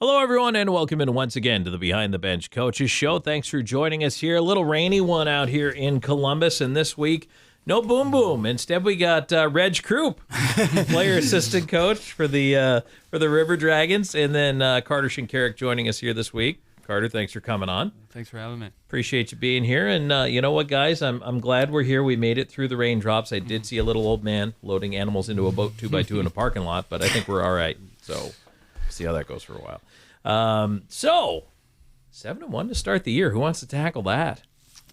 Hello, everyone, and welcome in once again to the Behind the Bench Coaches Show. Thanks for joining us here. A little rainy one out here in Columbus, and this week, no boom boom. Instead, we got Reg Croop, player assistant coach for the River Dragons, and then Carter Shinkaruk joining us here this week. Carter, thanks for coming on. Thanks for having me. Appreciate you being here. And you know what, guys? I'm glad we're here. We made it through the raindrops. I did see a little old man loading animals into a boat 2x2 in a parking lot, but I think we're all right. So see how that goes for a while. So 7-1 to start the year. Who wants to tackle that?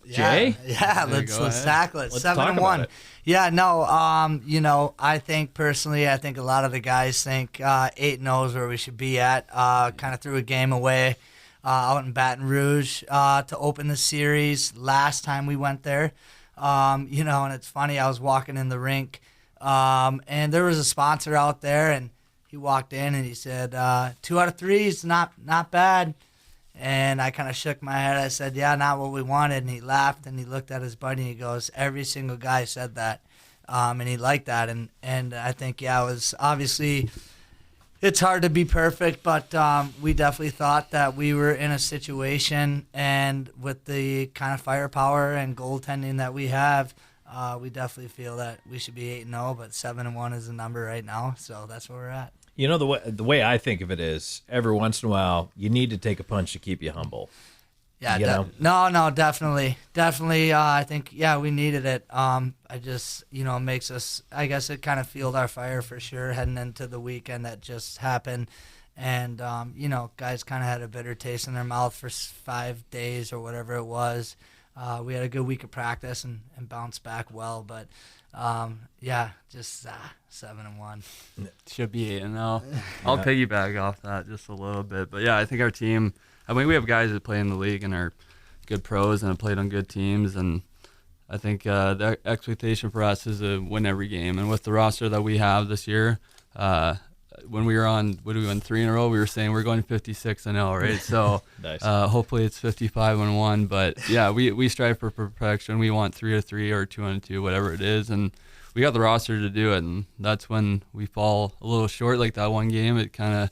Jay? Yeah, let's tackle it. Let's 7-1. Yeah, no, I think personally, I think a lot of the guys think 8-0 is where we should be at. Kind of threw a game away out in Baton Rouge to open the series last time we went there. And it's funny, I was walking in the rink, and there was a sponsor out there, and he walked in and he said, 2 out of 3 is not bad. And I kind of shook my head. I said, yeah, not what we wanted. And he laughed and he looked at his buddy and he goes, every single guy said that. And he liked that. And I think, it was obviously, it's hard to be perfect, but we definitely thought that we were in a situation, and with the kind of firepower and goaltending that we have, we definitely feel that we should be 8-0, but 7-1 is the number right now, so that's where we're at. You know, the way I think of it is, every once in a while, you need to take a punch to keep you humble. Yeah, no, definitely. I think, we needed it. I just, it makes us, I guess it kind of fueled our fire for sure heading into the weekend that just happened. And, guys kind of had a bitter taste in their mouth for 5 days or whatever it was. We had a good week of practice and bounced back well, but just 7-1. Should be 8-0. I'll piggyback off that just a little bit, but I think our team. I mean, we have guys that play in the league and are good pros and have played on good teams, and I think the expectation for us is to win every game. And with the roster that we have this year, when we were on, what did we win 3 in a row? We were saying we're going 56-0, right? So Nice. Hopefully it's 55-1. But we strive for perfection. We want 3 of 3 or 2-2, whatever it is, and we got the roster to do it. And that's when we fall a little short, like that one game. It kind of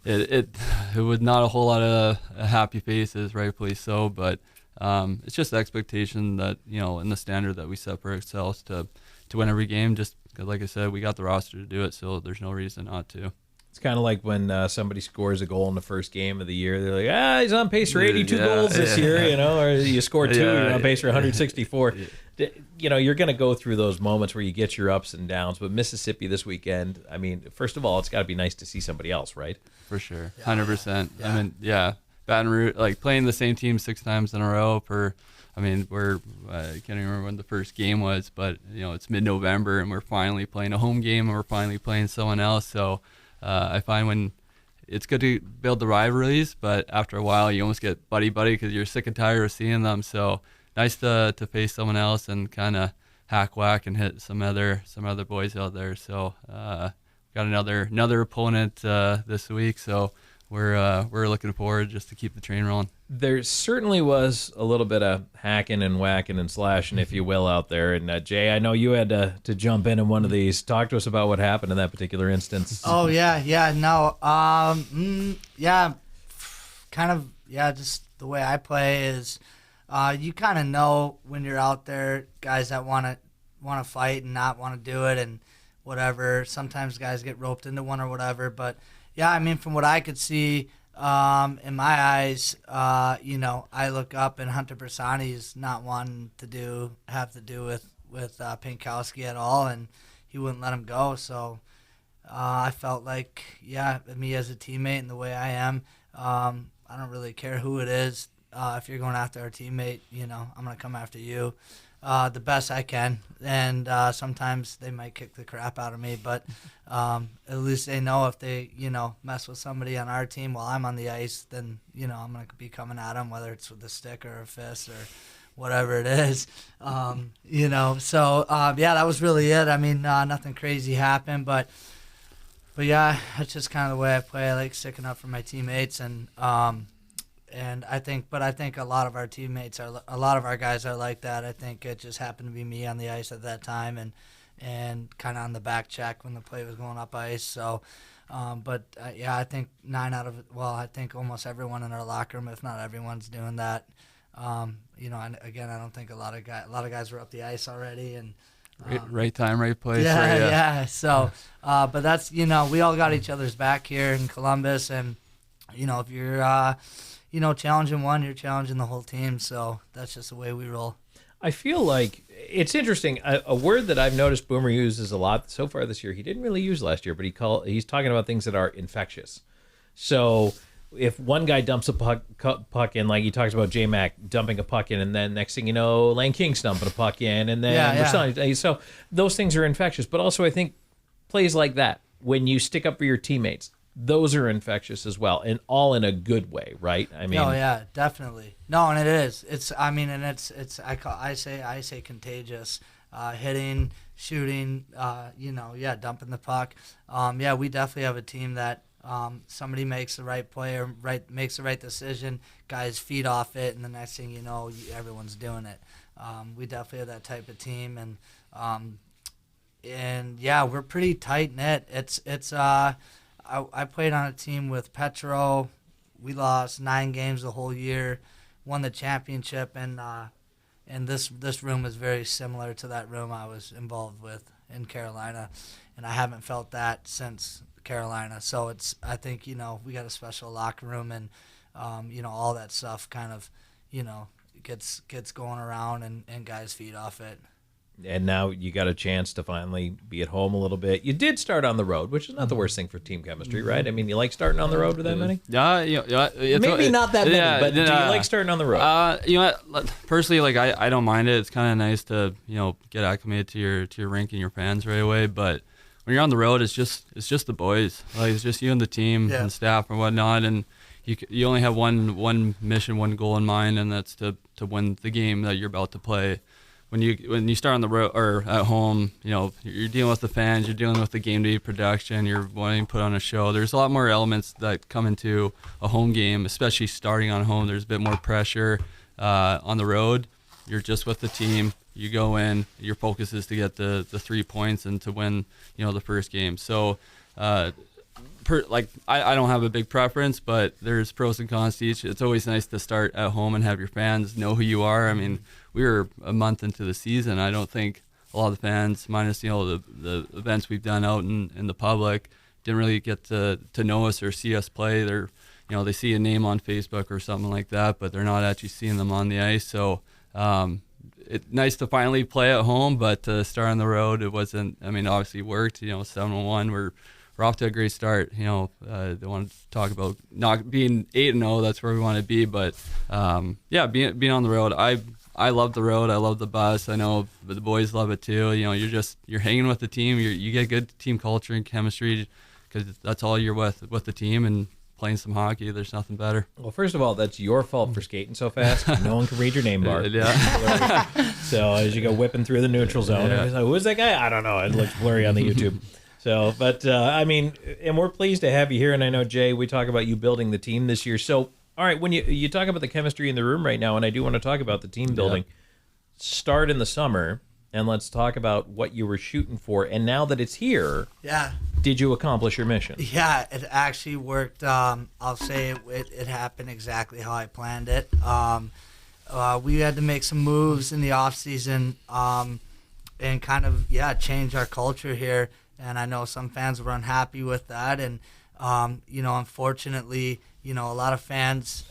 it was not a whole lot of happy faces, rightfully so. But it's just the expectation that in the standard that we set for ourselves to win every game. Just like I said, we got the roster to do it, so there's no reason not to. It's kind of like when somebody scores a goal in the first game of the year. They're like, he's on pace for 82 goals this year, or you score 2, you're on pace for 164. You're going to go through those moments where you get your ups and downs. But Mississippi this weekend, I mean, first of all, it's got to be nice to see somebody else, right? For sure, 100%. Yeah. I mean, Baton Rouge, like playing the same team 6 times in a row I can't even remember when the first game was, but it's mid-November and we're finally playing a home game and we're finally playing someone else. So I find when it's good to build the rivalries, but after a while you almost get buddy-buddy because you're sick and tired of seeing them. So nice to face someone else and kind of hack-whack and hit some other boys out there. So got another opponent this week. So we're looking forward just to keep the train rolling. There certainly was a little bit of hacking and whacking and slashing, if you will, out there. And Jay, I know you had to jump in one of these. Talk to us about what happened in that particular instance. Oh just the way I play is, you kind of know when you're out there, guys that want to fight and not want to do it and whatever. Sometimes guys get roped into one or whatever, but from what I could see, in my eyes, I look up and Hunter Bersani is not wanting to have to do with Pinkowski at all, and he wouldn't let him go. So I felt like, me as a teammate and the way I am, I don't really care who it is. If you're going after our teammate, I'm going to come after you the best I can. And sometimes they might kick the crap out of me, but at least they know if they, mess with somebody on our team while I'm on the ice, then, I'm going to be coming at them, whether it's with a stick or a fist or whatever it is. So that was really it. I mean, nothing crazy happened, but that's just kind of the way I play. I like sticking up for my teammates, and I think a lot of our teammates a lot of our guys are like that. I think it just happened to be me on the ice at that time, and kind of on the back check when the play was going up ice. So, But yeah, I think I think almost everyone in our locker room, if not everyone's doing that. And again, I don't think a lot of guys were up the ice already, and right time, right place. Yeah, right, yeah. So, but that's we all got each other's back here in Columbus, and if you're challenging one, you're challenging the whole team. So that's just the way we roll. I feel like it's interesting. A word that I've noticed Boomer uses a lot so far this year. He didn't really use last year, but he's talking about things that are infectious. So if one guy dumps a puck in, like he talks about J-Mac dumping a puck in, and then next thing you know, Lane King's dumping a puck in, and then so those things are infectious. But also I think plays like that, when you stick up for your teammates, those are infectious as well, and all in a good way, right? I mean, oh yeah, definitely. No, and it is. I say contagious. Hitting, shooting, dumping the puck. We definitely have a team that somebody makes the right play or makes the right decision, guys feed off it, and the next thing you know, everyone's doing it. We definitely have that type of team, and we're pretty tight knit. I played on a team with Petro. We lost 9 games the whole year, won the championship, and this room is very similar to that room I was involved with in Carolina, and I haven't felt that since Carolina. So I think we got a special locker room, and all that stuff kind of gets going around, and guys feed off it. And now you got a chance to finally be at home a little bit. You did start on the road, which is not the worst thing for team chemistry, right? I mean, you like starting on the road with that many? Maybe not that many, but do you like starting on the road? Personally, I don't mind it. It's kind of nice to get acclimated to your rink and your fans right away. But when you're on the road, it's just the boys. Like, it's just you and the team and staff and whatnot, and you only have one mission, one goal in mind, and that's to win the game that you're about to play. When you start on the road or at home, you're dealing with the fans, you're dealing with the game day production, you're wanting to put on a show. There's a lot more elements that come into a home game, especially starting on home. There's a bit more pressure. On the road, you're just with the team. You go in, your focus is to get the 3 points and to win, the first game. So, I don't have a big preference, but there's pros and cons to each. It's always nice to start at home and have your fans know who you are. I mean, we were a month into the season. I don't think a lot of the fans, minus the events we've done out in the public, didn't really get to know us or see us play. They see a name on Facebook or something like that, but they're not actually seeing them on the ice. So it's nice to finally play at home, but to start on the road, it wasn't. I mean, obviously it worked. 7-1. We're off to a great start. They want to talk about not being 8-0. That's where we want to be. But being on the road, I love the road. I love the bus. I know the boys love it too. You're hanging with the team. You get good team culture and chemistry because that's all you're with the team, and playing some hockey. There's nothing better. Well, first of all, that's your fault for skating so fast. No one can read your name bar. Yeah. So as you go whipping through the neutral zone, like, who is that guy? I don't know. It looks blurry on the YouTube. So, but and we're pleased to have you here. And I know, Jay, we talk about you building the team this year. So, all right, when you talk about the chemistry in the room right now, and I do want to talk about the team building, start in the summer, and let's talk about what you were shooting for. And now that it's here, did you accomplish your mission? Yeah, it actually worked. I'll say it happened exactly how I planned it. We had to make some moves in the off season and kind of change our culture here. And I know some fans were unhappy with that, and unfortunately, a lot of fans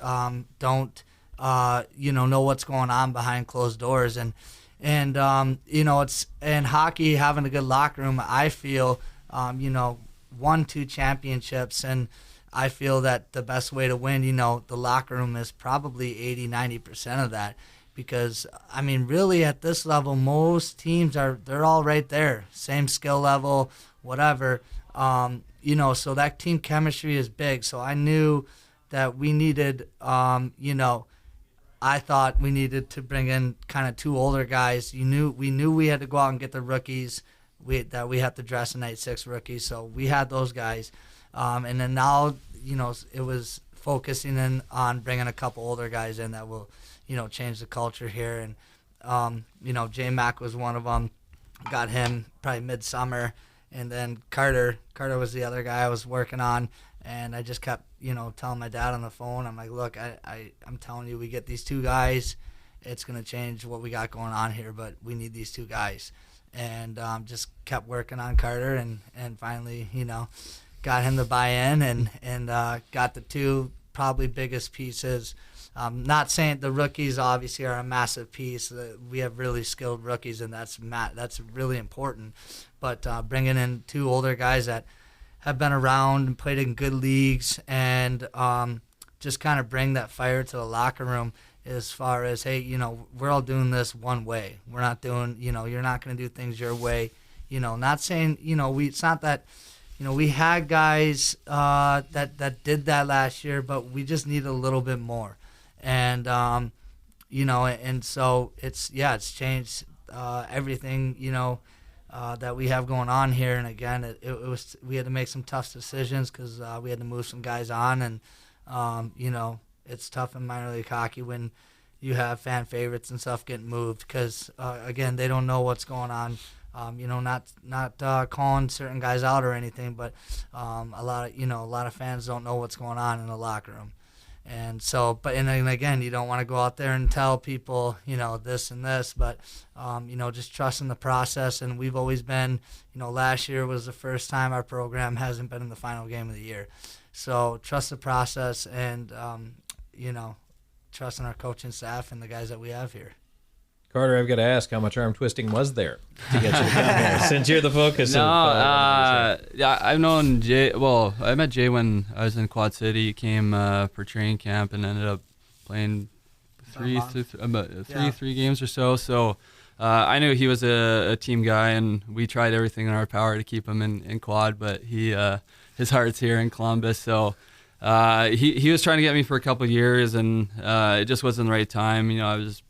don't know what's going on behind closed doors, and it's in hockey, having a good locker room. I feel won 2 championships, and I feel that the best way to win, the locker room is probably 80-90% of that. Because, I mean, really at this level, most teams they're all right there. Same skill level, whatever. So that team chemistry is big. So I knew that we needed, I thought we needed to bring in kind of 2 older guys. We knew we had to go out and get the rookies. We had to dress a night 6 rookies. So we had those guys. And then now, it was focusing in on bringing a couple older guys in that will – change the culture here. And, J-Mac was one of them. Got him probably midsummer. And then Carter was the other guy I was working on, and I just kept, telling my dad on the phone, I'm like, look, I'm telling you, we get these 2 guys, it's going to change what we got going on here, but we need these 2 guys. And just kept working on Carter, and finally, got him to buy in, and got the 2 probably biggest pieces. Not saying the rookies obviously are a massive piece. We have really skilled rookies, and that's really important. But bringing in 2 older guys that have been around and played in good leagues, and just kind of bring that fire to the locker room as far as, hey, we're all doing this one way. We're not doing, you're not going to do things your way. Not saying, it's not that, we had guys that did that last year, but we just need a little bit more. And, and so it's changed everything, that we have going on here. And again, it was, we had to make some tough decisions because we had to move some guys on, and, it's tough in minor league hockey when you have fan favorites and stuff getting moved because, again, they don't know what's going on. Not calling certain guys out or anything, but a lot of fans don't know what's going on in the locker room. And so, and again, you don't want to go out there and tell people, this and this, but, just trusting the process. And we've always been, last year was the first time our program hasn't been in the final game of the year. So trust the process and, trusting our coaching staff and the guys that we have here. Carter, I've got to ask, how much arm twisting was there to get you to come here? Since you're the focus no, of yeah, I've known Jay. Well, I met Jay when I was in Quad City. He came for training camp and ended up playing three games or so. So I knew he was a team guy, and we tried everything in our power to keep him in Quad, but his heart's here in Columbus. So he was trying to get me for a couple of years, and it just wasn't the right time. I was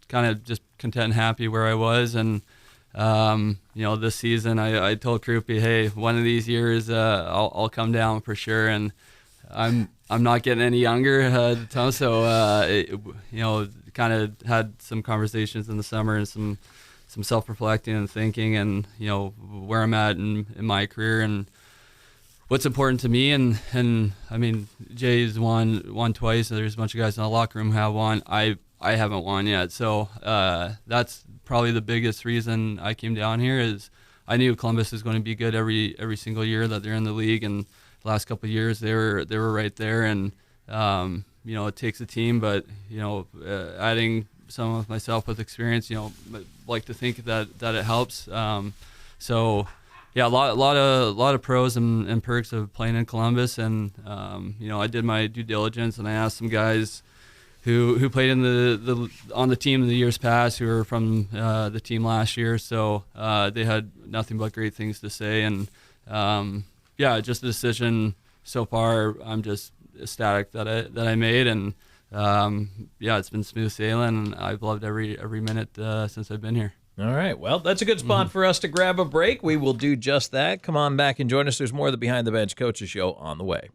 kind of just content and happy where I was, and this season I told Croopy, hey, one of these years I'll come down for sure, and I'm not getting any younger, Tom. So kind of had some conversations in the summer and some self-reflecting and thinking, and where I'm at in my career and what's important to me, and I mean, Jay's won twice. There's a bunch of guys in the locker room who have won. I haven't won yet, so that's probably the biggest reason I came down here. Is I knew Columbus is going to be good every single year that they're in the league, and the last couple of years they were right there. And it takes a team, but adding some of myself with experience, I like to think that it helps. So yeah, a lot of pros and perks of playing in Columbus, and I did my due diligence, and I asked some guys who played in on the team in the years past, who were from the team last year. So they had nothing but great things to say, and just the decision so far, I'm just ecstatic that I made, and it's been smooth sailing, and I've loved every minute since I've been here. All right. Well, that's a good spot for us to grab a break. We will do just that. Come on back and join us. There's more of the Behind the Bench Coaches Show on the way.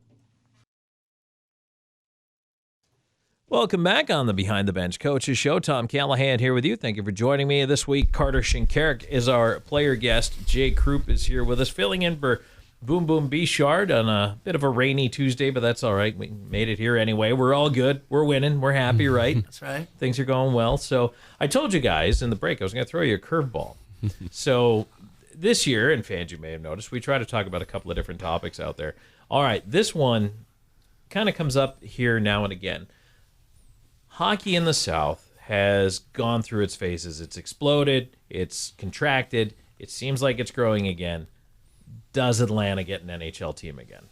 Welcome back on the Behind the Bench Coaches Show. Tom Callahan here with you. Thank you for joining me this week. Carter Shinkaruk is our player guest. Jay Croop is here with us, filling in for Boom Boom Bechard on a bit of a rainy Tuesday, but that's all right. We made it here anyway. We're all good. We're winning. We're happy, right? That's right. Things are going well. So I told you guys in the break I was going to throw you a curveball. So this year, and fans, you may have noticed, we try to talk about a couple of different topics out there. All right, this one kind of comes up here now and again. Hockey in the South has gone through its phases. It's exploded. It's contracted. It seems like it's growing again. Does Atlanta get an NHL team again?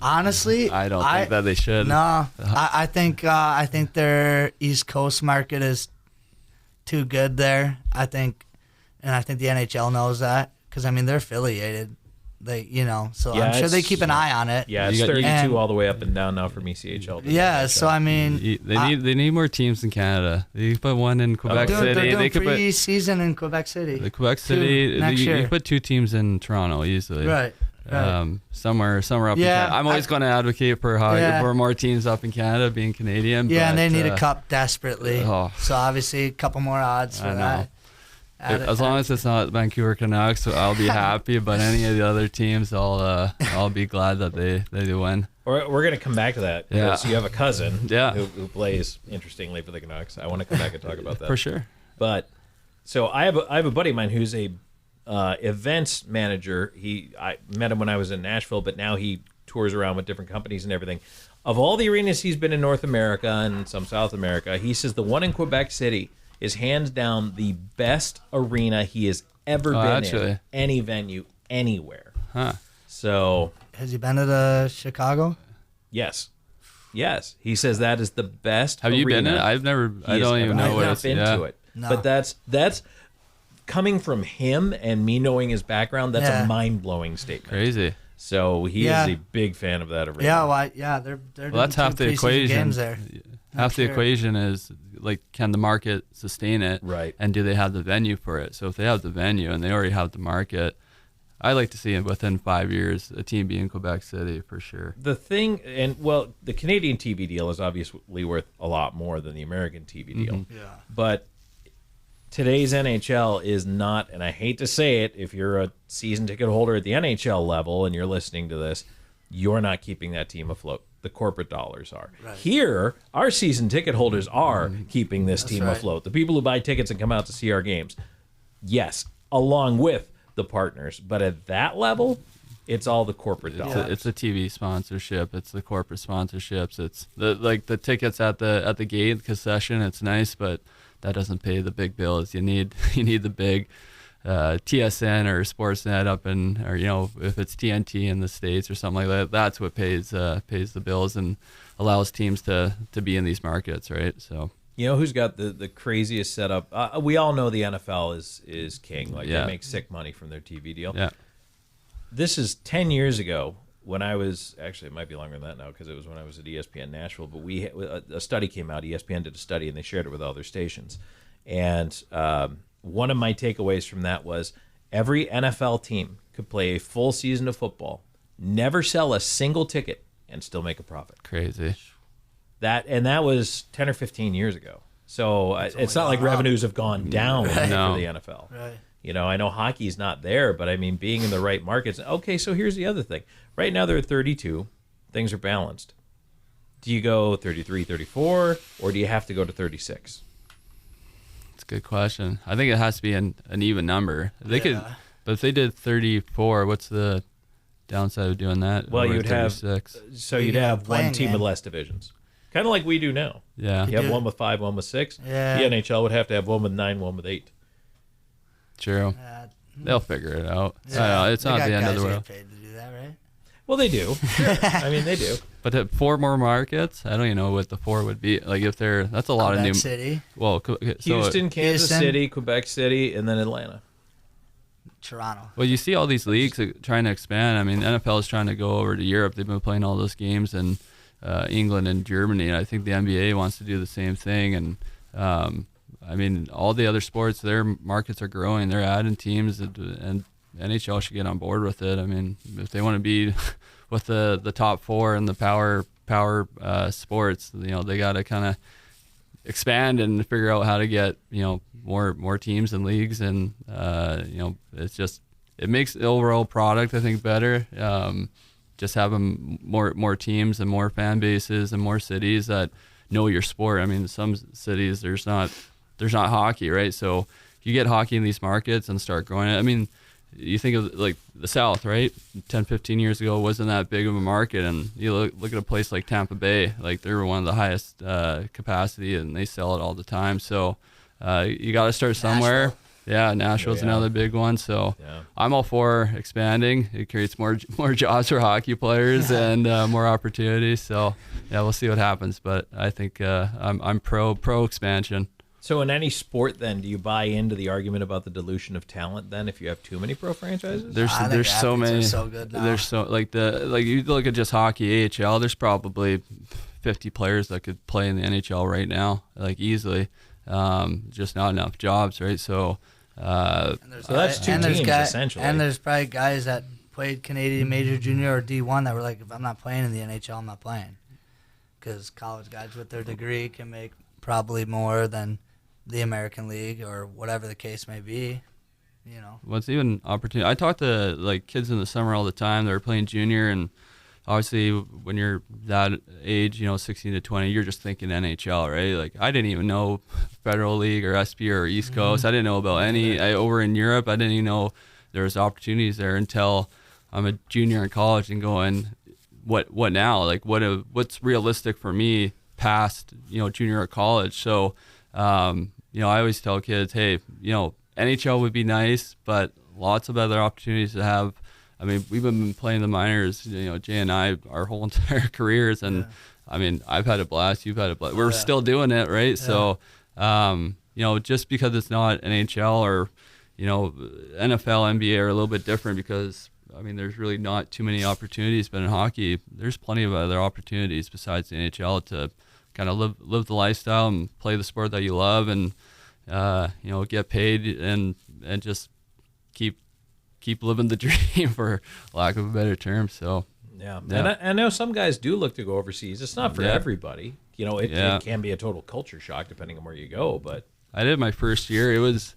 Honestly, I don't think that they should. No, I think their East Coast market is too good there. I think the NHL knows that because they're affiliated. So I'm sure they keep an eye on it. Yeah, it's 32 all the way up and down now from ECHL. Yeah, so they need more teams in Canada. They put one in Quebec City. They're doing pre-season in Quebec City. The Quebec City, you put 2 teams in Toronto easily. Right. Somewhere up in Canada. I'm always going to advocate for more teams up in Canada, being Canadian. Yeah, but, and they need a cup desperately. So obviously a couple more odds for that. As long as it's not Vancouver Canucks, I'll be happy. But any of the other teams, I'll be glad that they do win. We're going to come back to that because you have a cousin Yeah. who plays, interestingly, for the Canucks. I want to come back and talk about that. For sure. But so I have a buddy of mine who's a events manager. I met him when I was in Nashville, but now he tours around with different companies and everything. Of all the arenas he's been in North America and some South America, he says the one in Quebec City is hands down the best arena he has ever been in. Any venue, anywhere. Huh. So Has he been to the Chicago? yes. He says that is the best Have arena you been in it? I've never. I don't even know what I've it's. not been to it. No. But that's coming from him and me knowing his background. That's a mind-blowing statement. Crazy. So he is a big fan of that arena. Yeah, well, they're doing That's half the preseason equation. games there. Half the equation is like, can the market sustain it? Right. And do they have the venue for it? So if they have the venue and they already have the market, I like to see it within 5 years, a team be in Quebec City for sure. The thing, the Canadian TV deal is obviously worth a lot more than the American TV deal. Yeah. But today's NHL is not, and I hate to say it, if you're a season ticket holder at the NHL level and you're listening to this, you're not keeping that team afloat. The corporate dollars are. Right. Here, our season ticket holders are keeping this team afloat. The people who buy tickets and come out to see our games, yes, along with the partners. But at that level, it's all the corporate dollars. It's a TV sponsorship. It's the corporate sponsorships. It's the tickets at the gate, the concession. It's nice, but that doesn't pay the big bills. You need the big TSN or Sportsnet up in, or if it's TNT in the States or something like that. That's what pays the bills and allows teams to be in these markets, right? So. You know who's got the craziest setup? We all know the NFL is king. They make sick money from their TV deal. Yeah. This is 10 years ago when I was, actually it might be longer than that now because it was when I was at ESPN Nashville, but a study came out. ESPN did a study and they shared it with all their stations. And one of my takeaways from that was every NFL team could play a full season of football, never sell a single ticket, and still make a profit. Crazy. That was 10 or 15 years ago. So it's not like revenues have gone down for the NFL. Right. I know hockey's not there, but I mean, being in the right markets. Okay, so here's the other thing. Right now they're at 32. Things are balanced. Do you go 33, 34, or do you have to go to 36? That's a good question. I think it has to be an even number. They could, but if they did 34, what's the downside of doing that? Well, you'd 36? you'd have one team with less divisions. Kind of like we do now. Yeah. You have one with 5, one with 6. Yeah. The NHL would have to have one with 9, one with 8. True. They'll figure it out. Yeah. It's not the end of the world. Paid to do that, right? Well, they do. Sure. I mean, they do. But at 4 more markets, I don't even know what the 4 would be. Like if that's a lot of new. City. Well, Houston, Kansas City, Quebec City, and then Atlanta. Toronto. Well, you see all these leagues trying to expand. I mean, NFL is trying to go over to Europe. They've been playing all those games in England and Germany, and I think the NBA wants to do the same thing. And I mean, all the other sports, their markets are growing. They're adding teams, and NHL should get on board with it. I mean, if they want to be with the top 4 in the power sports, they got to kind of expand and figure out how to get more teams and leagues, and it's just, it makes the overall product, I think, better. Just having more teams and more fan bases and more cities that know your sport. I mean, some cities there's not hockey, right? So you get hockey in these markets and start growing it. I mean, you think of like the South, right? 10, 15 years ago, it wasn't that big of a market. And you look at a place like Tampa Bay, like they were one of the highest capacity, and they sell it all the time. So you got to start somewhere. Nashville. Yeah, Nashville's another big one. So I'm all for expanding. It creates more jobs for hockey players and more opportunities. So yeah, we'll see what happens. But I think I'm pro expansion. So in any sport, then, do you buy into the argument about the dilution of talent? Then, if you have too many pro franchises, there's so many. So good now. There's so like you look at just hockey, AHL. There's probably 50 players that could play in the NHL right now, like easily. Just not enough jobs, right? So that's two teams essentially. And there's probably guys that played Canadian Major, Junior, or D1 that were like, if I'm not playing in the NHL, I'm not playing. Because college guys with their degree can make probably more than the American League or whatever the case may be. You know, What's even opportunity? I talk to like kids in the summer all the time. They're playing junior, and obviously when you're that age, 16 to 20, you're just thinking NHL, right? Like I didn't even know Federal League or SP or East Coast. I didn't know about any. Over in Europe, I didn't even know there was opportunities there until I'm a junior in college and going, what now? Like what's realistic for me past junior or college? So I always tell kids, hey, NHL would be nice, but lots of other opportunities to have. I mean, we've been playing the minors, Jay and I, our whole entire careers, and I mean, I've had a blast, you've had a blast. We're still doing it, right? Yeah. So, just because it's not NHL or, NFL, NBA are a little bit different because, I mean, there's really not too many opportunities, but in hockey, there's plenty of other opportunities besides the NHL to kind of live the lifestyle and play the sport that you love and, get paid and just keep living the dream, for lack of a better term. So yeah. And I know some guys do look to go overseas. It's not for everybody. It can be a total culture shock depending on where you go. But I did my first year. It was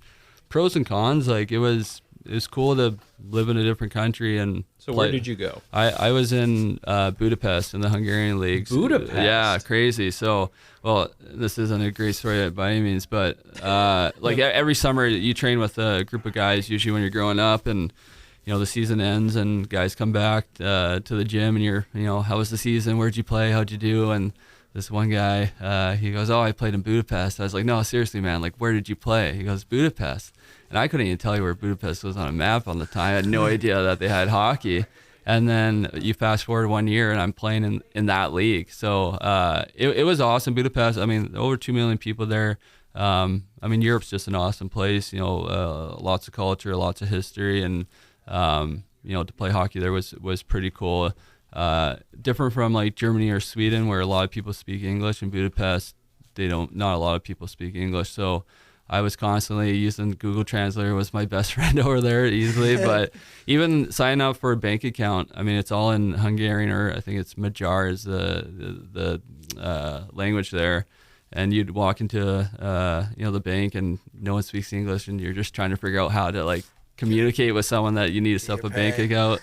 pros and cons. Like it was cool to live in a different country and. So where did you go? I was in Budapest in the Hungarian leagues. Budapest. Yeah, crazy. So, well, this isn't a great story by any means, but like every summer you train with a group of guys, usually when you're growing up, and the season ends and guys come back to the gym and you're, how was the season? Where'd you play? How'd you do? And this one guy, he goes, oh, I played in Budapest. I was like, no, seriously, man, like where did you play? He goes, Budapest. And I couldn't even tell you where Budapest was on a map on the time. I had no idea that they had hockey. And then you fast forward 1 year and I'm playing in that league. So it was awesome. Budapest, I mean, over 2 million people there. I mean, Europe's just an awesome place, lots of culture, lots of history. And, to play hockey there was pretty cool. Different from like Germany or Sweden where a lot of people speak English. In Budapest, not a lot of people speak English. So I was constantly using Google Translator, was my best friend over there easily. But even signing up for a bank account, I mean, it's all in Hungarian, or I think it's Bechard is the language there. And you'd walk into the bank and no one speaks English, and you're just trying to figure out how to like communicate with someone that you need to set up a bank account.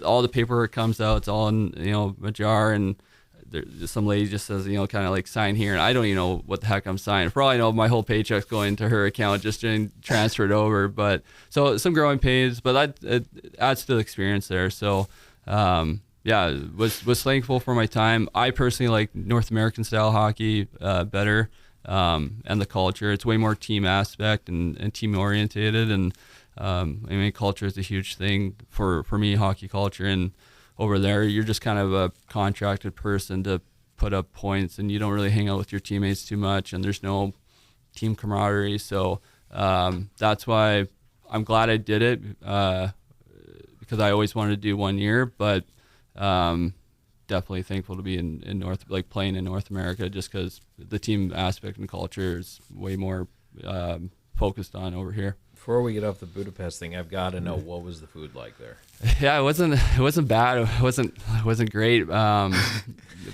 All the paperwork comes out, it's all in Bechard, and some lady just says, kind of like sign here, and I don't even know what the heck I'm signing. For all I know, my whole paycheck's going to her account, just getting transferred over. But so some growing pains, but it adds to the experience there. So was thankful for my time. I personally like North American style hockey better, and the culture. It's way more team aspect and team orientated, and I mean, culture is a huge thing for me, hockey culture. And over there, you're just kind of a contracted person to put up points, and you don't really hang out with your teammates too much, and there's no team camaraderie. So that's why I'm glad I did it, because I always wanted to do 1 year, but definitely thankful to be playing in North America, just because the team aspect and culture is way more focused on over here. Before we get off the Budapest thing, I've got to know, what was the food like there? Yeah, it wasn't bad. It wasn't great.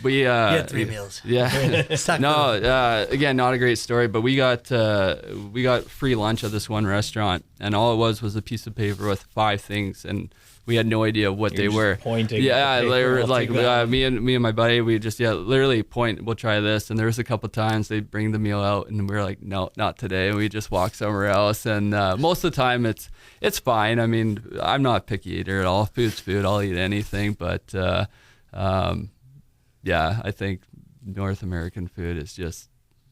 We had 3 meals. Yeah. No, again, not a great story, but we got free lunch at this one restaurant, and all it was a piece of paper with 5 things, and we had no idea what they were. Pointing. Yeah, like me and my buddy, we just literally point. We'll try this, and there was a couple times they'd bring the meal out, and we were like, no, not today. And we just walk somewhere else, and most of the time it's fine. I mean, I'm not a picky eater at all. Food's food. I'll eat anything, but I think North American food is just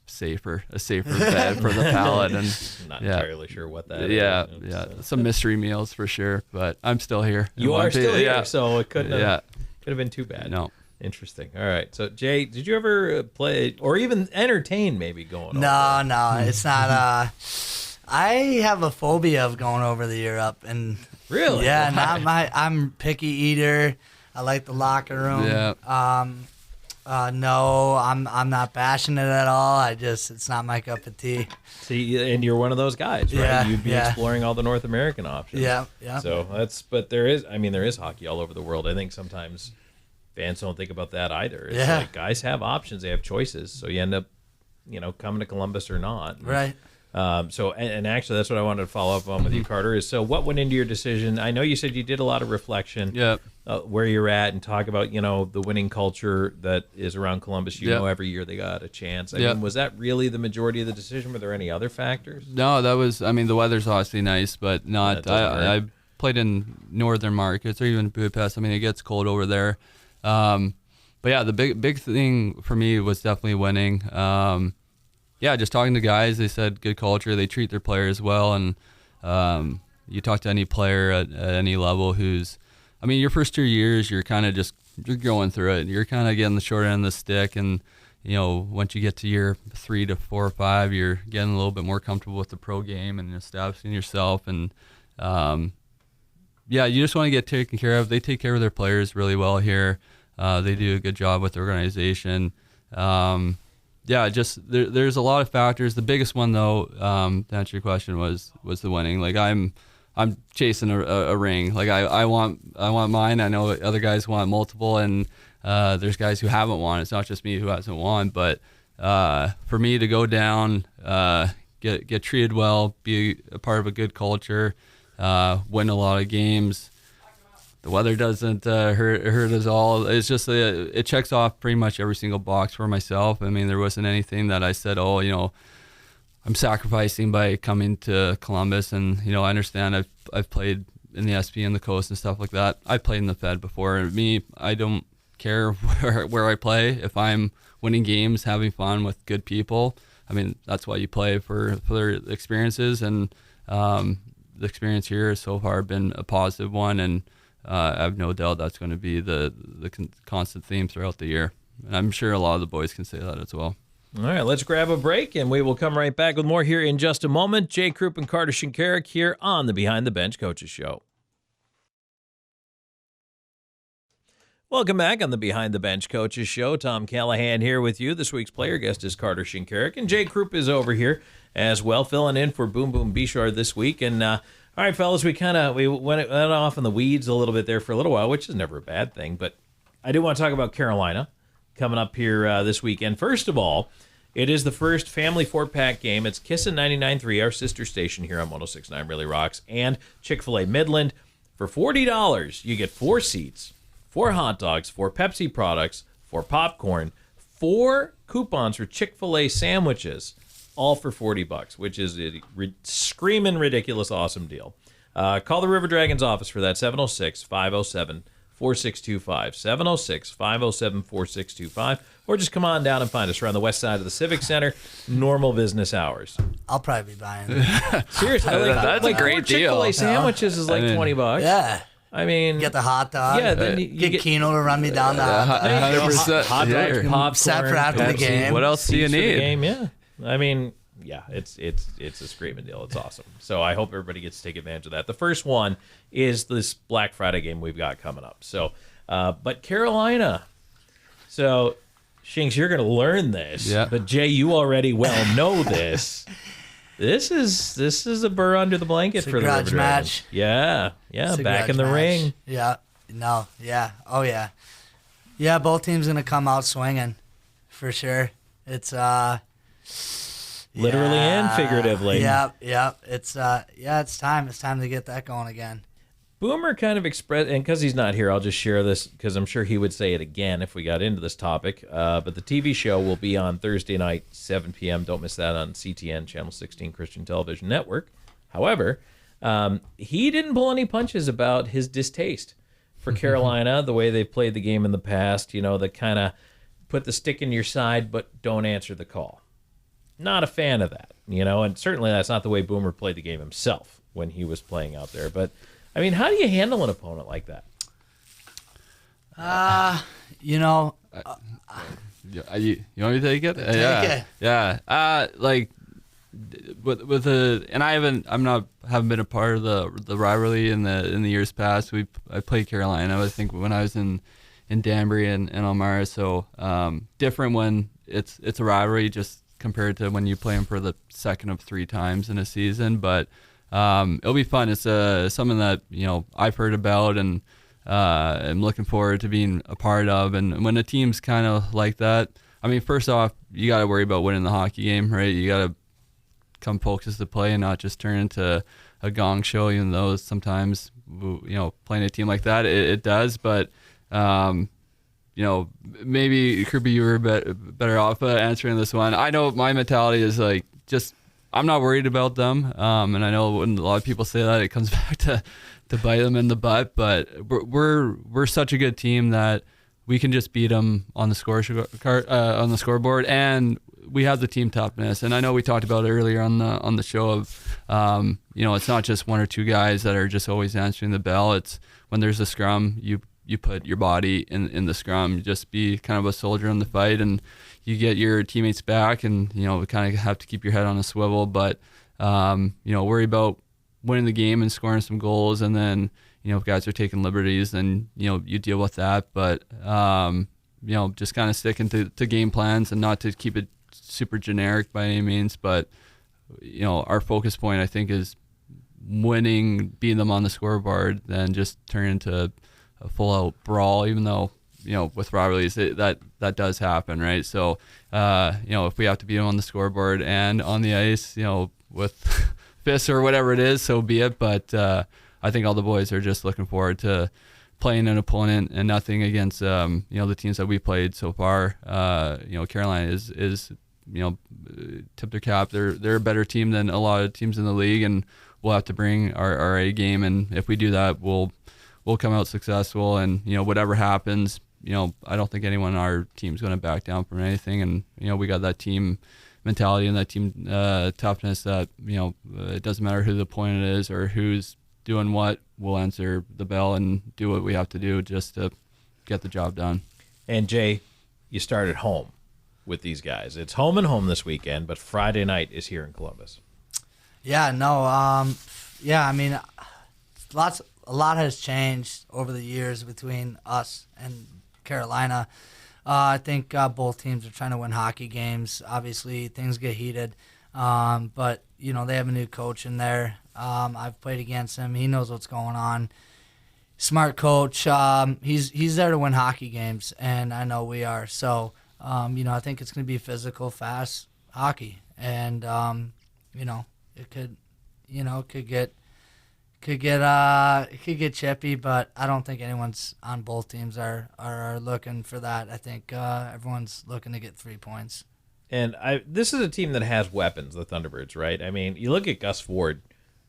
a safer bet for the palate. And not entirely sure what that is. Yeah, some mystery meals for sure, but I'm still here. You are still here, so it couldn't have been too bad. No. Interesting. All right. So, Jay, did you ever play or even entertain maybe going over? No, it's not. I have a phobia of going over to Europe, and really, I'm a picky eater. I like the locker room. Yeah. No, I'm not passionate at all. It's not my cup of tea. See, and you're one of those guys, right? Yeah, You'd be exploring all the North American options. Yeah. So but there is hockey all over the world. I think sometimes fans don't think about that either. It's like guys have options, they have choices, so you end up coming to Columbus or not. Right. So actually, that's what I wanted to follow up on with you, Carter, is so what went into your decision? I know you said you did a lot of reflection. Yep. Where you're at and talk about, the winning culture that is around Columbus. Every year they got a chance. I mean, was that really the majority of the decision? Were there any other factors? No, that was, the weather's obviously nice, but not, I played in northern markets or even Budapest. It gets cold over there. But yeah, the big thing for me was definitely winning. Just talking to guys, they said good culture. They treat their players well. And you talk to any player at any level who's, your first 2 years, you're kind of you're going through it. You're kind of getting the short end of the stick. And, once you get to year 3 to 4 or 5, you're getting a little bit more comfortable with the pro game and establishing yourself. And, you just want to get taken care of. They take care of their players really well here. They do a good job with the organization. There's a lot of factors. The biggest one, though, to answer your question, was the winning. Like I'm chasing a ring. Like I want mine. I know other guys want multiple, and there's guys who haven't won. It's not just me who hasn't won, but for me to go down, get treated well, be a part of a good culture, win a lot of games. The weather doesn't hurt us all. It's just it checks off pretty much every single box for myself. There wasn't anything that I said, I'm sacrificing by coming to Columbus. And I understand I've played in the SP and the coast and stuff like that. I played in the Fed before. Me, I don't care where I play. If I'm winning games, having fun with good people, that's why you play for their experiences. And the experience here has so far been a positive one, and I have no doubt that's going to be the constant theme throughout the year. And I'm sure a lot of the boys can say that as well. All right, let's grab a break, and we will come right back with more here in just a moment. Jay Croop and Carter Shinkaruk here on the Behind the Bench Coaches Show. Welcome back on the Behind the Bench Coaches Show. Tom Callahan here with you. This week's player guest is Carter Shinkaruk, and Jay Croop is over here as well, filling in for Boom Boom Bechard this week. And all right, fellas, we went off in the weeds a little bit there for a little while, which is never a bad thing. But I do want to talk about Carolina coming up here this weekend. First of all, it is the first family 4-pack game. It's Kissin' 99.3, our sister station here on 106.9 Really Rocks, and Chick-fil-A Midland. For $40, you get 4 seats, 4 hot dogs, 4 Pepsi products, 4 popcorn, 4 coupons for Chick-fil-A sandwiches, all for $40, which is a screaming ridiculous awesome deal. Call the River Dragons office for that, 706-507-4625, 706-507-4625, or just come on down and find us. We're on the west side of the Civic Center, normal business hours. I'll probably be buying. Seriously, that's a great deal. Chick-fil-A sandwiches is like $20. Yeah. Get the hot dog. Yeah, then you get Keno to run me down the hot dog. 100%. hot dogs, popcorn, Separate after the Pepsi. game. What else do you Seats for the need? game, yeah. It's a screaming deal. It's awesome. So I hope everybody gets to take advantage of that. The first one is this Black Friday game we've got coming up. So, but Carolina. So, Shinks, you're going to learn this. Yeah. But Jay, you already well know this. This is a burr under the blanket It's a for the grudge River Dragons. match. Yeah, It's a back in grudge the match. ring. Yeah. No. Yeah. Oh yeah. Yeah. Both teams gonna come out swinging, for sure. It's Literally and figuratively. Yeah. It's it's time. It's time to get that going again. Boomer kind of expressed, and because he's not here, I'll just share this because I'm sure he would say it again if we got into this topic. But the TV show will be on Thursday night, 7 p.m. Don't miss that on CTN, Channel 16 Christian Television Network. However, he didn't pull any punches about his distaste for Carolina, the way they played the game in the past, that kind of put the stick in your side but don't answer the call. Not a fan of that, and certainly that's not the way Boomer played the game himself when he was playing out there. But how do you handle an opponent like that? You want me to take it? Take it. Yeah. With the, and haven't been a part of the rivalry in the years past. I played Carolina, I think, when I was in Danbury and Elmira. So different when it's a rivalry just compared to when you play them for the second of 3 times in a season. But it'll be fun. It's something that I've heard about and I'm looking forward to being a part of. And when a team's kind of like that, I mean, first off, you got to worry about winning the hockey game, right? You got to come focused to play and not just turn into a gong show, even though sometimes, playing a team like that, it does. But, maybe Kirby, you were better off answering this one. I know my mentality is like, I'm not worried about them. And I know when a lot of people say that, it comes back to bite them in the butt. But we're such a good team that we can just beat them on the on the scoreboard, and we have the team toughness. And I know we talked about it earlier on the show of, it's not just one or two guys that are just always answering the bell. It's when there's a scrum, you put your body in the scrum. You just be kind of a soldier in the fight, and you get your teammates back, and we kind of have to keep your head on a swivel. But worry about winning the game and scoring some goals, and then if guys are taking liberties, then you deal with that. But just kind of sticking to game plans and not to keep it super generic by any means. But our focus point, I think, is winning, beating them on the scoreboard, then just turn into a full out brawl. Even though with rivalries that does happen, right? So if we have to beat them on the scoreboard and on the ice, with fists or whatever it is, so be it. But I think all the boys are just looking forward to playing an opponent and nothing against the teams that we played so far. Carolina is tip their cap. They're a better team than a lot of teams in the league, and we'll have to bring our A game. And if we do that, we'll come out successful. And whatever happens, I don't think anyone on our team's going to back down from anything. And we got that team mentality and that team toughness that it doesn't matter who the opponent is or who's doing what, we'll answer the bell and do what we have to do just to get the job done. And Jay, you start at home with these guys. It's home and home this weekend, but Friday night is here in Columbus. Yeah, no, I mean, a lot has changed over the years between us and Carolina. I think both teams are trying to win hockey games. Obviously, things get heated, but they have a new coach in there. I've played against him. He knows what's going on. Smart coach. He's there to win hockey games, and I know we are. So, I think it's going to be physical, fast hockey, and it could get chippy, but I don't think anyone's on both teams are looking for that. I think everyone's looking to get 3 points. And this is a team that has weapons, the Thunderbirds, right? I mean, you look at Gus Ford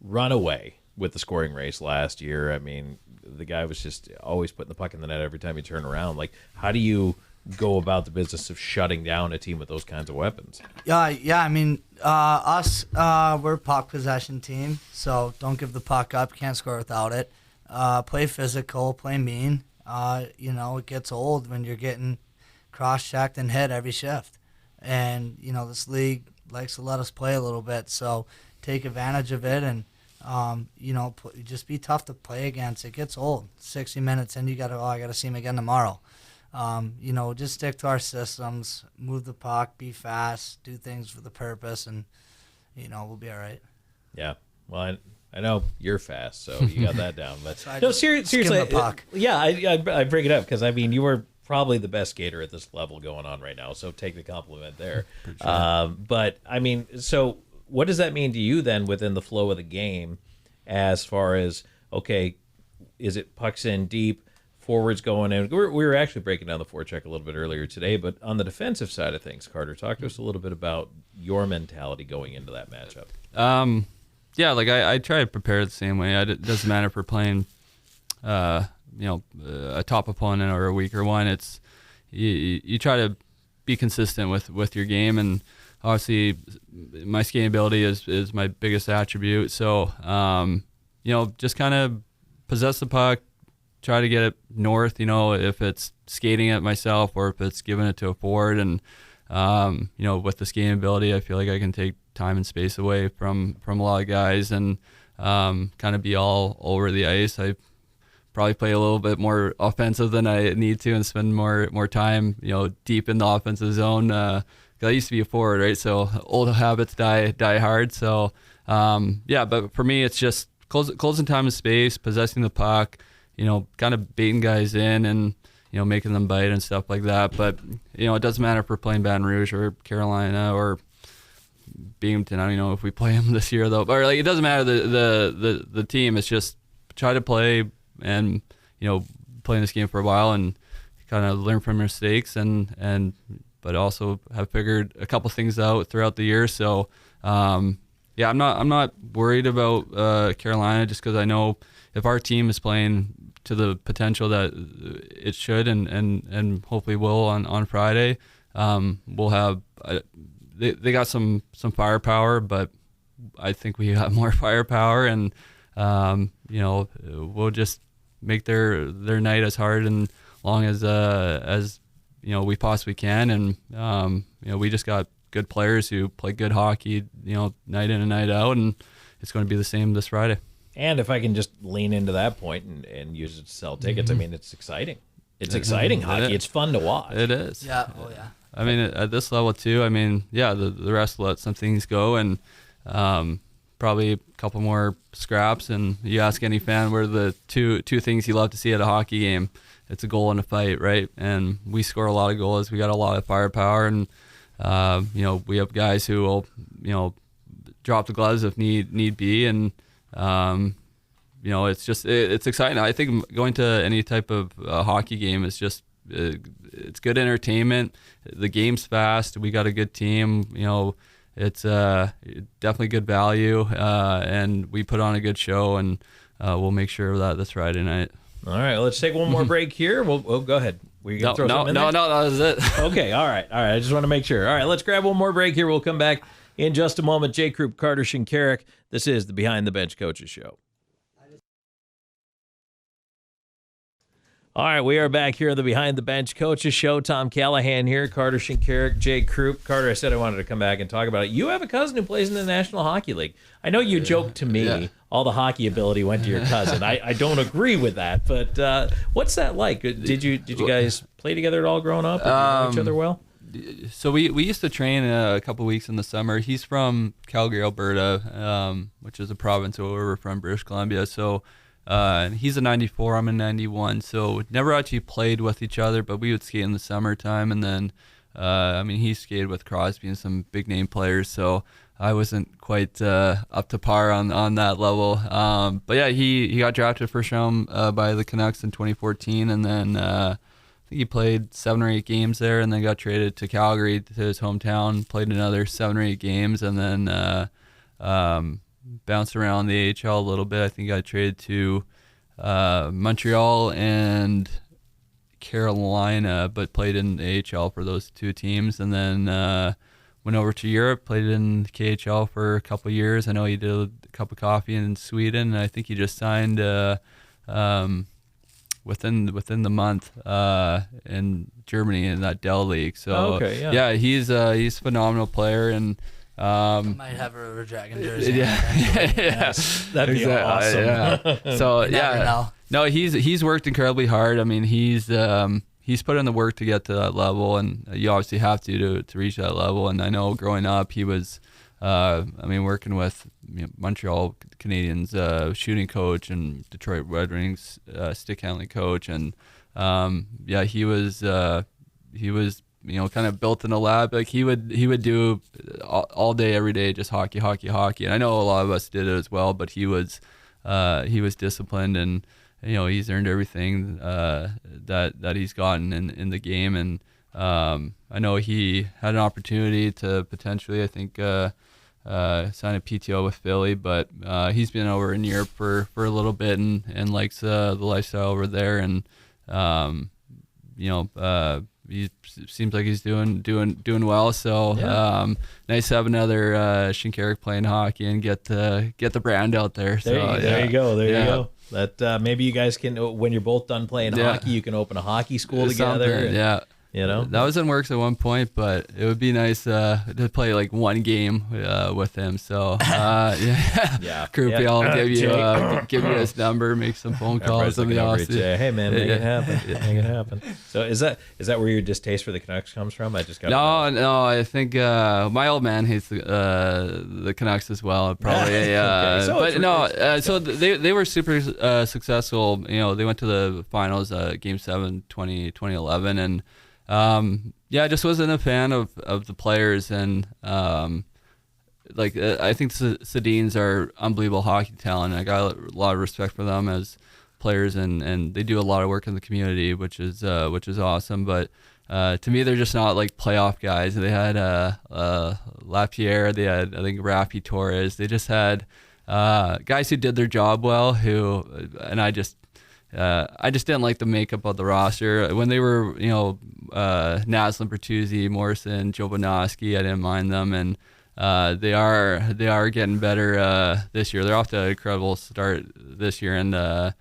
run away with the scoring race last year. I mean, the guy was just always putting the puck in the net every time you turn around. Like, how do you go about the business of shutting down a team with those kinds of weapons? Yeah. I mean, we're a puck possession team, so don't give the puck up. Can't score without it. Play physical, play mean. It gets old when you're getting cross-checked and hit every shift. And, this league likes to let us play a little bit, so take advantage of it and, just be tough to play against. It gets old. 60 minutes in, I got to see him again tomorrow. Just stick to our systems, move the puck, be fast, do things for the purpose, and, we'll be all right. Yeah. Well, I know you're fast, so you got that down. But So no, seriously, the puck. Yeah, I bring it up because, I mean, you were probably the best skater at this level going on right now, so take the compliment there. Sure. But, I mean, so what does that mean to you then within the flow of the game as far as, okay, is it pucks in deep, forwards going in? We were actually breaking down the forecheck a little bit earlier today, but on the defensive side of things, Carter, talk to us a little bit about your mentality going into that matchup. Yeah, like I try to prepare the same way. It doesn't matter if we're playing, a top opponent or a weaker one. It's you try to be consistent with your game, and obviously my skating ability is my biggest attribute. So just kind of possess the puck, try to get it north. If it's skating it myself or if it's giving it to a forward, and with the skating ability, I feel like I can take time and space away from a lot of guys and kind of be all over the ice. I probably play a little bit more offensive than I need to and spend more time, deep in the offensive zone. 'Cause I used to be a forward, right? So old habits die hard. So but for me, it's just closing time and space, possessing the puck, kind of baiting guys in, and making them bite and stuff like that. But it doesn't matter if we're playing Baton Rouge or Carolina or Binghamton. I don't know if we play them this year though, but it doesn't matter the team. It's just try to play and playing this game for a while and kind of learn from your mistakes but also have figured a couple things out throughout the year. So I'm not worried about Carolina, just because I know if our team is playing to the potential that it should and hopefully will on Friday, we'll have they got some firepower, but I think we got more firepower, and we'll just make their night as hard and long as we possibly can. And we just got good players who play good hockey, night in and night out, and it's going to be the same this Friday. And if I can just lean into that point and use it to sell tickets, I mean, it's exciting. It's exciting hockey. It's fun to watch. It is. Yeah. Oh yeah. I mean, at this level too. I mean, yeah, the rest will let some things go, and probably a couple more scraps. And you ask any fan, what are the two things you love to see at a hockey game? It's a goal and a fight, right? And we score a lot of goals. We got a lot of firepower, and we have guys who will drop the gloves if need be, and it's exciting. I think going to any type of hockey game is just it's good entertainment. The game's fast. We got a good team. It's definitely good value, and we put on a good show, and we'll make sure of that this Friday night. All right, let's take one more break here. We'll go ahead. Were you gonna throw something in there? No, that was it. Okay, all right. I just want to make sure. All right, let's grab one more break here. We'll come back in just a moment. Jay Croop, Carter Shinkaruk. This is the Behind the Bench Coaches Show. All right, we are back here at the Behind the Bench Coaches Show. Tom Callahan here, Carter Shinkaruk, Jay Croop. Carter, I said I wanted to come back and talk about it. You have a cousin who plays in the National Hockey League. I know you joked to me all the hockey ability went to your cousin. I don't agree with that, but what's that like? Did you guys play together at all growing up? Did you know each other well? So we used to train a couple of weeks in the summer. He's from Calgary, Alberta, which is a province over from British Columbia. So he's a 94, I'm a 91. So never actually played with each other, but we would skate in the summertime. And then, he skated with Crosby and some big name players. So I wasn't quite up to par on that level. But yeah, he got drafted first round by the Canucks in 2014, and then I think he played 7 or 8 games there, and then got traded to Calgary, to his hometown, played another 7 or 8 games, and then bounced around the AHL a little bit. I think he got traded to Montreal and Carolina, but played in the AHL for those 2 teams, and then went over to Europe, played in KHL for a couple of years. I know he did a cup of coffee in Sweden, and I think he just signed within the month in Germany in that Dell League. So he's a phenomenal player, and might have a River Dragon jersey. Yeah. That'd be awesome. Yeah. So no, he's worked incredibly hard. I mean, he's put in the work to get to that level, and you obviously have to reach that level. And I know growing up, he was, working with Montreal Canadiens shooting coach and Detroit Red Wings stick handling coach, and he was kind of built in a lab. Like he would do all day, every day, just hockey. And I know a lot of us did it as well, but he was disciplined, and he's earned everything that he's gotten in the game. And I know he had an opportunity to potentially, I think, sign a PTO with Philly, but he's been over in Europe for a little bit and likes the lifestyle over there, and he seems like he's doing well. So nice to have another Shinkaruk playing hockey and get the brand out there. There you go. That maybe you guys can, when you're both done playing hockey, you can open a hockey school together. You know, that was in works at one point, but it would be nice to play like one game with him. So yeah, Croopy, I'll give you his number, make some phone calls in the office. Hey man, make it happen. Make it happen. So is that where your distaste for the Canucks comes from? I just got no. I think my old man hates the Canucks as well. Probably, okay. So they were super successful. You know, they went to the finals, Game 7, 2011, and. I just wasn't a fan of the players, and I think the Sedins are unbelievable hockey talent. I got a lot of respect for them as players, and they do a lot of work in the community, which is awesome. But to me, they're just not like playoff guys. They had Lapierre, they had I think Rafi Torres. They just had guys who did their job well. I just didn't like the makeup of the roster. When they were, Naslin, Bertuzzi, Morrison, Joe Bonoski, I didn't mind them, and they are getting better this year. They're off to an incredible start this year, and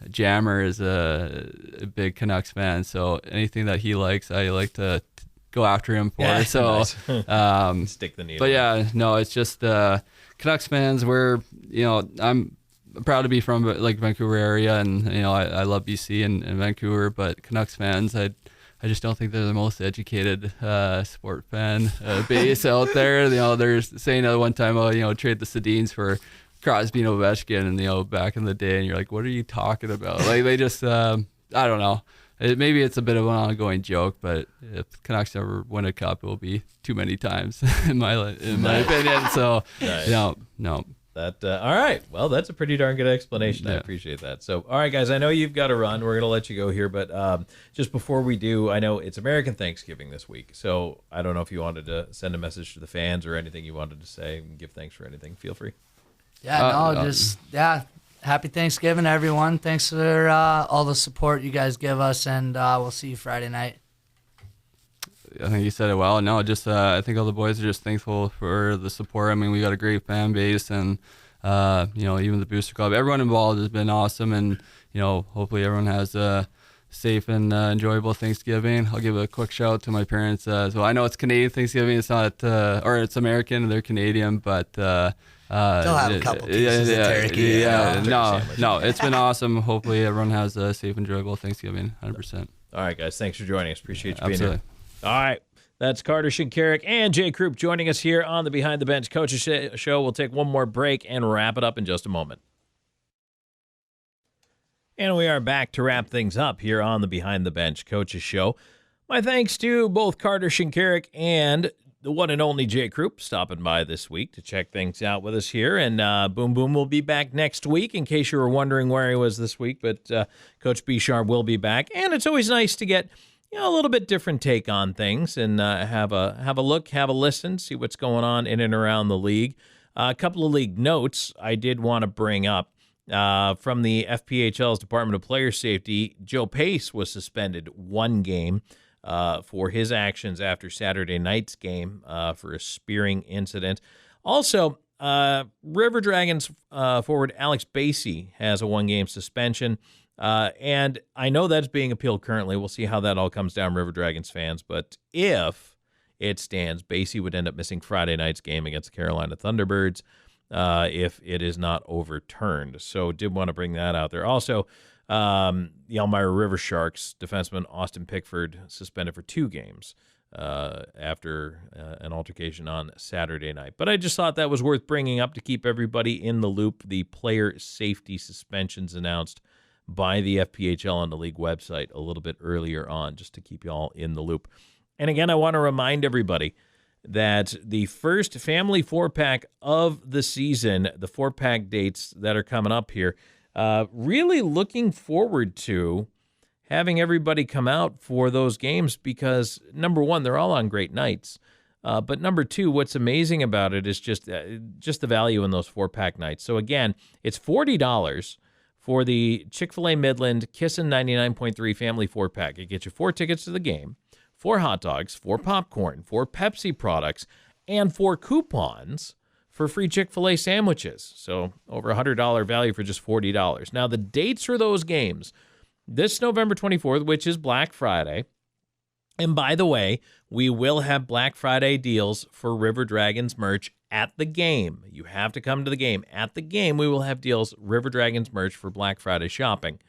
Jammer is a big Canucks fan, so anything that he likes, I like to go after him for. Yeah, so nice. Stick the needle. But it's just Canucks fans. I'm proud to be from like Vancouver area, and I love BC and Vancouver, but Canucks fans, I just don't think they're the most educated sport fan base out there. They're saying at one time, trade the Sedins for Crosby and Ovechkin, and back in the day, and you're like, what are you talking about? Like they just I don't know. Maybe it's a bit of an ongoing joke, but if Canucks ever win a cup, it will be too many times in my opinion. So nice. No. That all right. Well, that's a pretty darn good explanation. I appreciate that. So, all right, guys, I know you've got to run. We're going to let you go here, but just before we do, I know it's American Thanksgiving this week, so I don't know if you wanted to send a message to the fans or anything you wanted to say and give thanks for anything. Feel free. Happy Thanksgiving, everyone. Thanks for all the support you guys give us, and we'll see you Friday night. I think you said it well. No, just I think all the boys are just thankful for the support. I mean, we got a great fan base, and even the Booster Club. Everyone involved has been awesome, and hopefully everyone has a safe and enjoyable Thanksgiving. I'll give a quick shout out to my parents as well. I know it's Canadian Thanksgiving. It's not, or it's American. They're Canadian, but they'll have a couple pieces of turkey. No, it's been awesome. Hopefully everyone has a safe, enjoyable Thanksgiving. 100%. All right, guys, thanks for joining us. Appreciate you being Absolutely. here. All right. That's Carter Shinkaruk and Jay Croop joining us here on the Behind the Bench Coaches Show. We'll take one more break and wrap it up in just a moment. And we are back to wrap things up here on the Behind the Bench Coaches Show. My thanks to both Carter Shinkaruk and the one and only Jay Croop stopping by this week to check things out with us here. And Boom Boom will be back next week, in case you were wondering where he was this week. But Coach Bechard will be back. And it's always nice to get a little bit different take on things and have a look, have a listen, see what's going on in and around the league. A couple of league notes I did want to bring up. From the FPHL's Department of Player Safety, Joe Pace was suspended one game for his actions after Saturday night's game for a spearing incident. Also, River Dragons forward Alex Basie has a one-game suspension. And I know that's being appealed currently. We'll see how that all comes down, River Dragons fans. But if it stands, Basie would end up missing Friday night's game against the Carolina Thunderbirds if it is not overturned. So did want to bring that out there. Also, the Elmira River Sharks defenseman Austin Pickford suspended for 2 games after an altercation on Saturday night. But I just thought that was worth bringing up to keep everybody in the loop. The player safety suspensions announced by the FPHL on the league website a little bit earlier on, just to keep you all in the loop. And again, I want to remind everybody that the first family 4-pack of the season, the 4-pack dates that are coming up here, really looking forward to having everybody come out for those games because, number one, they're all on great nights. But number two, what's amazing about it is just the value in those 4-pack nights. So again, it's $40 for the Chick-fil-A Midland Kissin' 99.3 family 4-pack. It gets you 4 tickets to the game, 4 hot dogs, 4 popcorn, 4 Pepsi products, and 4 coupons for free Chick-fil-A sandwiches. So over $100 value for just $40. Now, the dates for those games, this November 24th, which is Black Friday, And by the way, we will have Black Friday deals for River Dragons merch at the game. You have to come to the game. At the game, we will have deals, River Dragons merch for Black Friday shopping.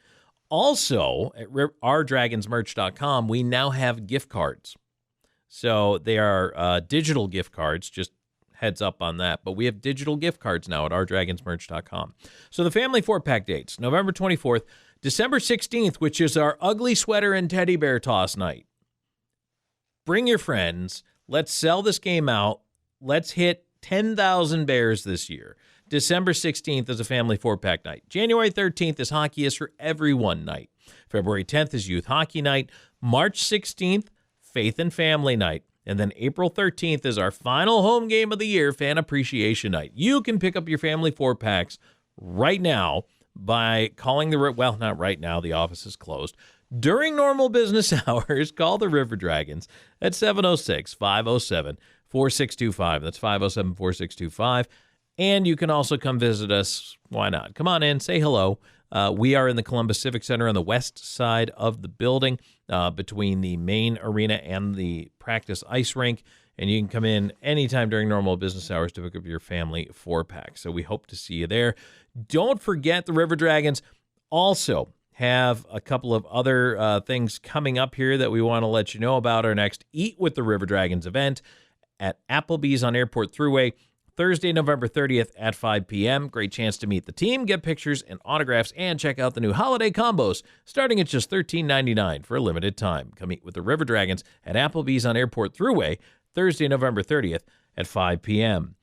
Also, at ourdragonsmerch.com, we now have gift cards. So they are digital gift cards, just heads up on that. But we have digital gift cards now at ourdragonsmerch.com. So the family 4-pack dates, November 24th, December 16th, which is our ugly sweater and teddy bear toss night. Bring your friends. Let's sell this game out. Let's hit 10,000 bears this year. December 16th is a family 4-pack night. January 13th is Hockey is for Everyone night. February 10th is Youth Hockey night. March 16th, Faith and Family night. And then April 13th is our final home game of the year, Fan Appreciation night. You can pick up your family 4-packs right now by calling well, not right now, the office is closed. During normal business hours, call the River Dragons at 706-507-4625. That's 507-4625. And you can also come visit us. Why not? Come on in, say hello. We are in the Columbus Civic Center on the west side of the building, between the main arena and the practice ice rink. And you can come in anytime during normal business hours to pick up your family 4-pack. So we hope to see you there. Don't forget the River Dragons also have a couple of other things coming up here that we want to let you know about. Our next Eat with the River Dragons event at Applebee's on Airport Thruway, Thursday, November 30th at 5 p.m. Great chance to meet the team, get pictures and autographs, and check out the new holiday combos starting at just $13.99 for a limited time. Come eat with the River Dragons at Applebee's on Airport Thruway, Thursday, November 30th at 5 p.m.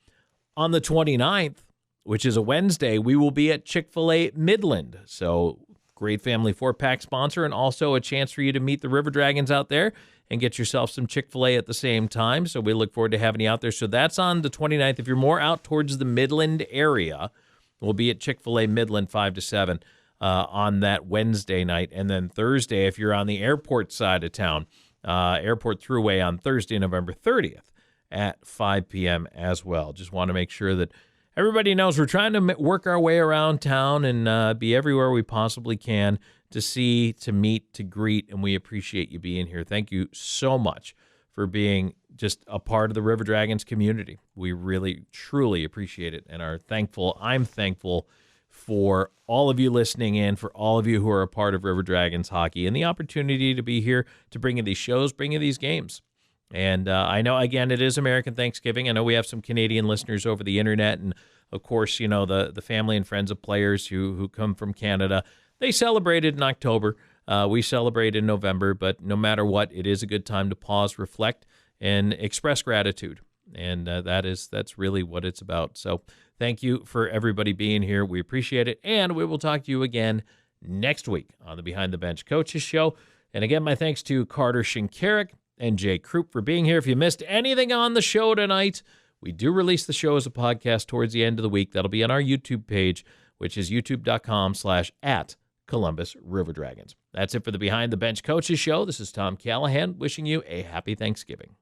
On the 29th, which is a Wednesday, we will be at Chick-fil-A Midland. So great family 4-pack sponsor, and also a chance for you to meet the River Dragons out there and get yourself some Chick-fil-A at the same time. So we look forward to having you out there. So that's on the 29th. If you're more out towards the Midland area, we'll be at Chick-fil-A Midland 5 to 7 on that Wednesday night. And then Thursday, if you're on the airport side of town, Airport Thruway on Thursday, November 30th at 5 p.m. as well. Just want to make sure that everybody knows we're trying to work our way around town and be everywhere we possibly can to see, to meet, to greet, and we appreciate you being here. Thank you so much for being just a part of the River Dragons community. We really, truly appreciate it and are thankful. I'm thankful for all of you listening in, for all of you who are a part of River Dragons hockey, and the opportunity to be here to bring you these shows, bring you these games. And I know, again, it is American Thanksgiving. I know we have some Canadian listeners over the internet, and of course, you know, the family and friends of players who come from Canada. They celebrated in October. We celebrate in November, but no matter what, it is a good time to pause, reflect, and express gratitude. And that's really what it's about. So thank you for everybody being here. We appreciate it. And we will talk to you again next week on the Behind the Bench Coaches Show. And again, my thanks to Carter Shinkaruk and Jay Croop for being here. If you missed anything on the show tonight, we do release the show as a podcast towards the end of the week. That'll be on our YouTube page, which is youtube.com/@Columbus River Dragons. That's it for the Behind the Bench Coaches Show. This is Tom Callahan wishing you a happy Thanksgiving.